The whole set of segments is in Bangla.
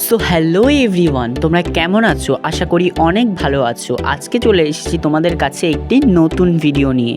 সো হ্যালো এভরিওয়ান, তোমরা কেমন আছো? আশা করি অনেক ভালো আছো। আজকে চলে এসেছি তোমাদের কাছে একটি নতুন ভিডিও নিয়ে।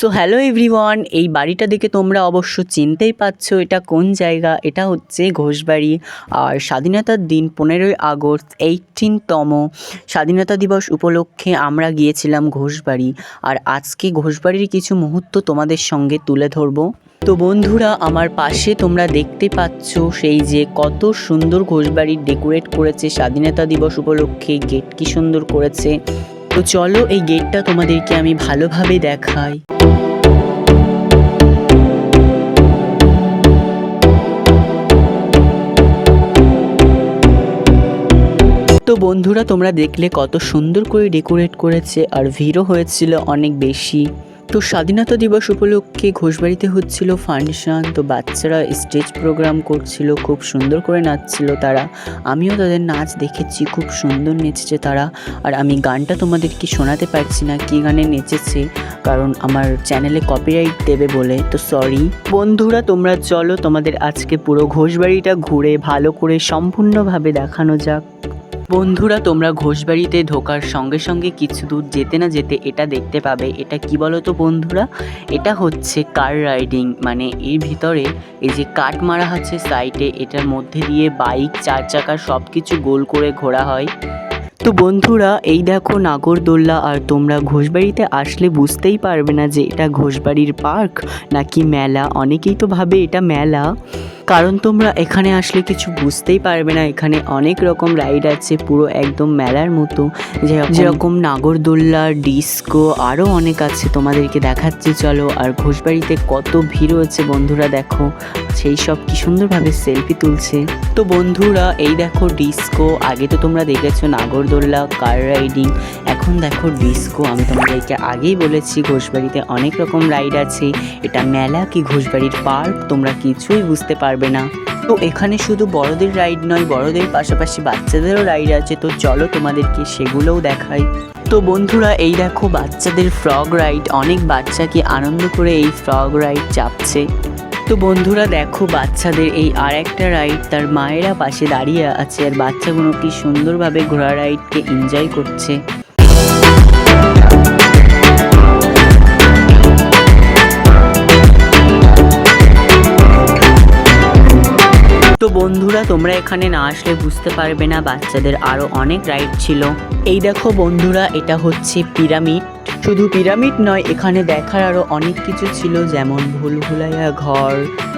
সো হ্যালো এভরিওয়ান, এই বাড়িটা দেখে তোমরা অবশ্য চিনতেই পারছো এটা কোন জায়গা। এটা হচ্ছে ঘোষবাড়ি। আর স্বাধীনতার দিন 15ই আগস্ট 18তম স্বাধীনতা দিবস উপলক্ষে আমরা গিয়েছিলাম ঘোষবাড়ি। আর আজকে ঘোষবাড়ির কিছু মুহূর্ত তোমাদের সঙ্গে তুলে ধরবো। তো বন্ধুরা, আমার পাশে তোমরা দেখতে পাচ্ছ সেই যে কত সুন্দর ঘোষবাড়ি ডেকোরেট করেছে স্বাধীনতা দিবস উপলক্ষে। গেট কি সুন্দর করেছে। তো চলো এই গেটটা তোমাদেরকে আমি ভালোভাবে দেখাই। তো বন্ধুরা, তোমরা দেখলে কত সুন্দর করে ডেকোরেট করেছে আর ভিড়ও হয়েছিল অনেক বেশি। তো স্বাধীনতা দিবস উপলক্ষে ঘোষবাড়িতে হচ্ছিল ফাংশন। তো বাচ্চারা স্টেজ প্রোগ্রাম করছিল, খুব সুন্দর করে নাচছিল তারা। আমিও তাদের নাচ দেখেছি, খুব সুন্দর নেচেছে তারা। আর আমি গানটা তোমাদেরকে শোনাতে পারছি না কী গানে নেচেছে, কারণ আমার চ্যানেলে কপিরাইট দেবে বলে। তো সরি বন্ধুরা, তোমরা চলো তোমাদের আজকে পুরো ঘোষবাড়িটা ঘুরে ভালো করে সম্পূর্ণভাবে দেখানো যাক। বন্ধুরা, তোমরা ঘোষবাড়িতে ঢোকার সঙ্গে সঙ্গে কিছু দূর যেতে না যেতে এটা দেখতে পাবে। এটা কি বলো তো বন্ধুরা? এটা হচ্ছে কার রাইডিং। মানে এর ভিতরে এই যে কাঠ মারা আছে সাইডে, এটার মধ্যে দিয়ে বাইক, চার চাকা সব কিছু গোল করে ঘোরা হয়। তো বন্ধুরা, এই দেখো নাগরদোল্লা। আর তোমরা ঘোষবাড়িতে আসলে বুঝতেই পারবে না যে এটা ঘোষবাড়ির পার্ক নাকি মেলা। অনেকেই তো ভাবে এটা মেলা, কারণ তোমরা এখানে আসলে কিছু বুঝতেই পারবে না। এখানে অনেক রকম রাইড আছে, পুরো একদম মেলার মতো। যেরকম নাগরদোল্লা, ডিস্কো, আরও অনেক আছে, তোমাদেরকে দেখাচ্ছি চলো। আর ঘোষবাড়িতে কত ভিড় হয়েছে বন্ধুরা, দেখো সেই সব কি সুন্দরভাবে সেলফি তুলছে। তো বন্ধুরা, এই দেখো ডিস্কো। আগে তো তোমরা দেখেছো নাগরদোল্লা, কার রাইডিং, এখন দেখো ডিস্কো। আমি তোমাদেরকে আগেই বলেছি ঘোষবাড়িতে অনেক রকম রাইড আছে। এটা মেলা কি ঘোষবাড়ির পার্ক তোমরা কিছুই বুঝতে পারবে না। তো এখানে শুধু বড়দের রাইড নয়, বড়দের পাশাপাশি বাচ্চাদেরও রাইড আছে। তো চলো তোমাদেরকে সেগুলোও দেখাই। তো বন্ধুরা, এই দেখো বাচ্চাদের ফ্রগ রাইড। অনেক বাচ্চা কি আনন্দ করে এই ফ্রগ রাইড চাপছে। তো বন্ধুরা দেখো বাচ্চাদের এই আর একটা রাইড, তার মায়েরা পাশে দাঁড়িয়ে আছে আর বাচ্চাগুলো কি সুন্দরভাবে ঘোড়া রাইডকে এনজয় করছে। তো বন্ধুরা, তোমরা এখানে না আসলে বুঝতে পারবে না বাচ্চাদের আরও অনেক রাইড ছিল। এই দেখো বন্ধুরা, এটা হচ্ছে পিরামিড। শুধু পিরামিড নয়, এখানে দেখার আরও অনেক কিছু ছিল, যেমন ভুলভুলাইয়া ঘর,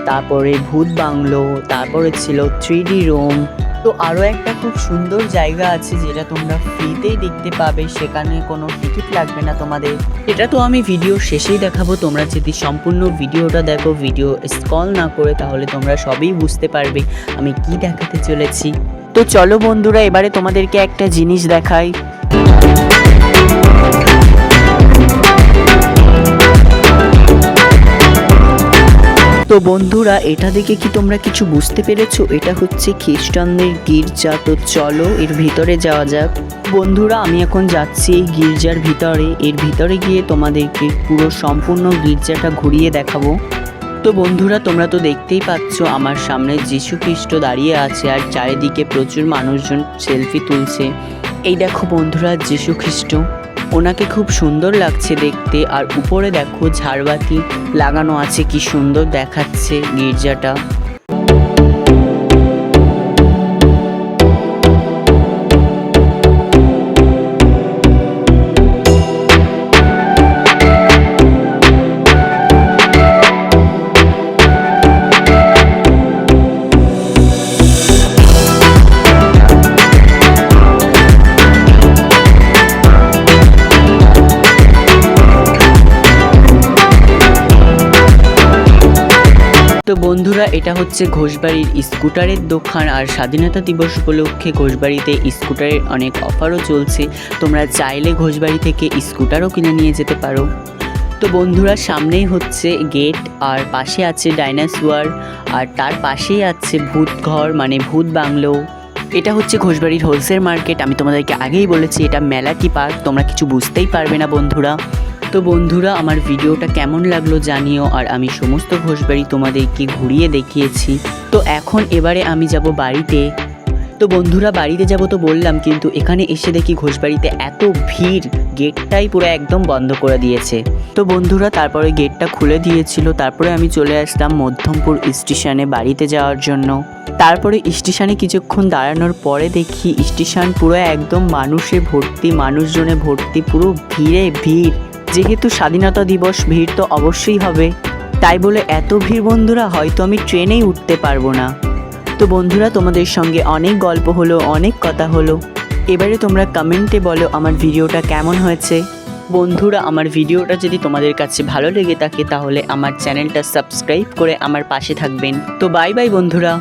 তারপরে ভূত বাংলো, তারপরে ছিল 3D রুম। তো আরও একটা খুব সুন্দর জায়গা আছে যেটা তোমরা ফ্রিতেই দেখতে পাবে, সেখানে কোনো টিকিট লাগবে না তোমাদের। এটা তো আমি ভিডিও শেষেই দেখাবো, তোমরা যদি সম্পূর্ণ ভিডিওটা দেখো, ভিডিও স্ক্রল না করে, তাহলে তোমরা সবই বুঝতে পারবে আমি কি দেখাতে চলেছি। তো চলো বন্ধুরা, এবারে তোমাদেরকে একটা জিনিস দেখাই। তো বন্ধুরা, এটা দেখে কি তোমরা কিছু বুঝতে পেরেছো? এটা হচ্ছে খ্রিস্টানদের গির্জা। তো চলো এর ভিতরে যাওয়া যাক। বন্ধুরা, আমি এখন যাচ্ছি এই গির্জার ভিতরে। এর ভিতরে গিয়ে তোমাদেরকে পুরো সম্পূর্ণ গির্জাটা ঘুরিয়ে দেখাবো। তো বন্ধুরা, তোমরা তো দেখতেই পাচ্ছ আমার সামনে যীশু খ্রিস্ট দাঁড়িয়ে আছে আর চারিদিকে প্রচুর মানুষজন সেলফি তুলছে। এই দেখো বন্ধুরা যীশু খ্রিস্ট, ওনাকে খুব সুন্দর লাগছে দেখতে। আর উপরে দেখো ঝাড়বাতি লাগানো আছে, কি সুন্দর দেখাচ্ছে গির্জাটা। তো বন্ধুরা, এটা হচ্ছে ঘোষবাড়ির স্কুটারের দোকান। আর স্বাধীনতা দিবস উপলক্ষে ঘোষবাড়িতে স্কুটারের অনেক অফারও চলছে। তোমরা চাইলে ঘোষবাড়ি থেকে স্কুটারও কিনে নিয়ে যেতে পারো। তো বন্ধুরা, সামনেই হচ্ছে গেট, আর পাশে আছে ডাইনোসর, আর তার পাশেই আছে ভূত ঘর মানে ভূত বাংলো। এটা হচ্ছে ঘোষবাড়ির হোলসেল মার্কেট। আমি তোমাদেরকে আগেই বলেছি এটা মেলাটি পার্ক, তোমরা কিছু বুঝতেই পারবে না বন্ধুরা। তো বন্ধুরা, আমার ভিডিওটা কেমন লাগলো জানিও। আর আমি সমস্ত ঘোষবাড়ি তোমাদেরকে ঘুরিয়ে দেখিয়েছি। তো এখন এবারে আমি যাব বাড়িতে। তো বন্ধুরা, বাড়িতে যাব তো বললাম, কিন্তু এখানে এসে দেখি ঘোষবাড়িতে এত ভিড়, গেটটাই পুরো একদম বন্ধ করে দিয়েছে। তো বন্ধুরা, তারপরে গেটটা খুলে দিয়েছিল। তারপরে আমি চলে আসলাম মধ্যমপুর স্টেশনে বাড়িতে যাওয়ার জন্য। তারপরে স্টেশনে কিছুক্ষণ দাঁড়ানোর পরে দেখি স্টেশন পুরো একদম মানুষে ভর্তি, মানুষজনে ভর্তি, পুরো ভিড়ে ভিড়। যেহেতু স্বাধীনতা দিবস, ভিড় তো অবশ্যই হবে। তাই বলে এত ভিড় বন্ধুরা, হয়তো আমি ট্রেনেই উঠতে পারবো না। তো বন্ধুরা, তোমাদের সঙ্গে অনেক গল্প হলো, অনেক কথা হলো। এবারে তোমরা কমেন্টে বলো আমার ভিডিওটা কেমন হয়েছে। বন্ধুরা, আমার ভিডিওটা যদি তোমাদের কাছে ভালো লেগে থাকে তাহলে আমার চ্যানেলটা সাবস্ক্রাইব করে আমার পাশে থাকবেন। তো বাই বাই বন্ধুরা।